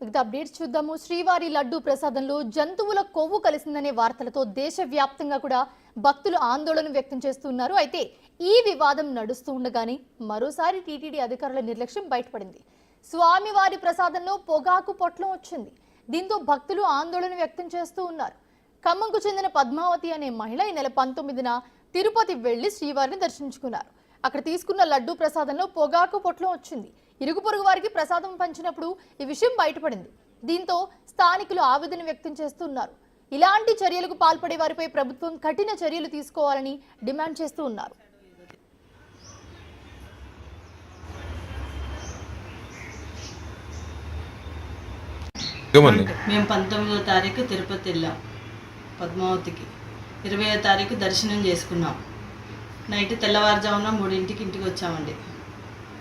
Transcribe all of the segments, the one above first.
మిగతా అప్డేట్స్ చూద్దాము. శ్రీవారి లడ్డు ప్రసాదంలో జంతువుల కొవ్వు కలిసిందనే వార్తలతో దేశవ్యాప్తంగా కూడా భక్తులు ఆందోళన వ్యక్తం చేస్తున్నారు. అయితే ఈ వివాదం నడుస్తూ ఉండగానే మరోసారి టీటీడీ అధికారుల నిర్లక్ష్యం బయటపడింది. స్వామివారి ప్రసాదంలో పొగాకు పొట్లం వచ్చింది. దీంతో భక్తులు ఆందోళన వ్యక్తం చేస్తూ ఉన్నారు. ఖమ్మంకు చెందిన పద్మావతి అనే మహిళ ఈ నెల 19న తిరుపతి వెళ్లి శ్రీవారిని దర్శించుకున్నారు. అక్కడ తీసుకున్న లడ్డు ప్రసాదంలో పొగాకు పొట్లం వచ్చింది. ఇరుగు పొరుగు వారికి ప్రసాదం పంచినప్పుడు ఈ విషయం బయటపడింది. దీంతో స్థానికులు ఆవేదన వ్యక్తం చేస్తున్నారు. ఇలాంటి చర్యలకు పాల్పడే వారిపై ప్రభుత్వం కఠిన చర్యలు తీసుకోవాలని డిమాండ్ చేస్తూ ఉన్నారు. మేము 19వ తారీఖు తిరుపతి వెళ్ళాం పద్మావతికి. 20వ తారీఖు దర్శనం చేసుకున్నాం. నైట్ తెల్లవారుజామున 3ంటికి ఇంటికి వచ్చామండి.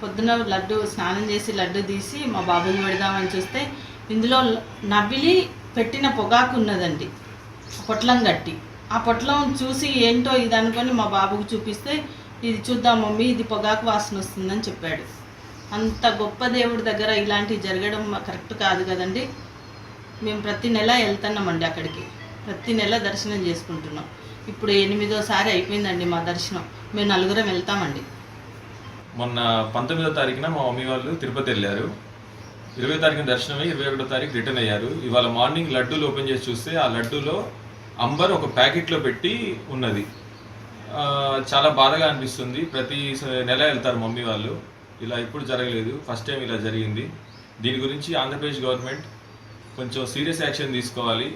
పొద్దున లడ్డు స్నానం చేసి లడ్డు తీసి మా బాబుకి పెడదామని చూస్తే ఇందులో నవిలి పెట్టిన పొగాకు ఉన్నదండి, పొట్లం కట్టి. ఆ పొట్లం చూసి ఏంటో ఇది అనుకొని మా బాబుకు చూపిస్తే, ఇది చూద్దాం మమ్మీ, ఇది పొగాకు వాసన వస్తుందని చెప్పాడు. అంత గొప్ప దేవుడి దగ్గర ఇలాంటివి జరగడం కరెక్ట్ కాదు కదండి. మేము ప్రతి నెల వెళ్తున్నామండి అక్కడికి, ప్రతి నెల దర్శనం చేసుకుంటున్నాం. ఇప్పుడు 8వసారి అయిపోయిందండి మా దర్శనం. మేము 4గురం వెళ్తామండి. మొన్న 19వ తారీఖున మా మమ్మీ వాళ్ళు తిరుపతి వెళ్ళారు. 20వ తారీఖున దర్శనం అయ్యి 21వ తారీఖు రిటర్న్ అయ్యారు. ఇవాళ మార్నింగ్ లడ్డూలు ఓపెన్ చేసి చూస్తే ఆ లడ్డూలో అంబర్ ఒక ప్యాకెట్లో పెట్టి ఉన్నది. చాలా బాధగా అనిపిస్తుంది. ప్రతి నెల వెళ్తారు మమ్మీ వాళ్ళు. ఇలా ఇప్పుడు జరగలేదు, ఫస్ట్ టైం ఇలా జరిగింది. దీని గురించి ఆంధ్రప్రదేశ్ గవర్నమెంట్ కొంచెం సీరియస్ యాక్షన్ తీసుకోవాలి.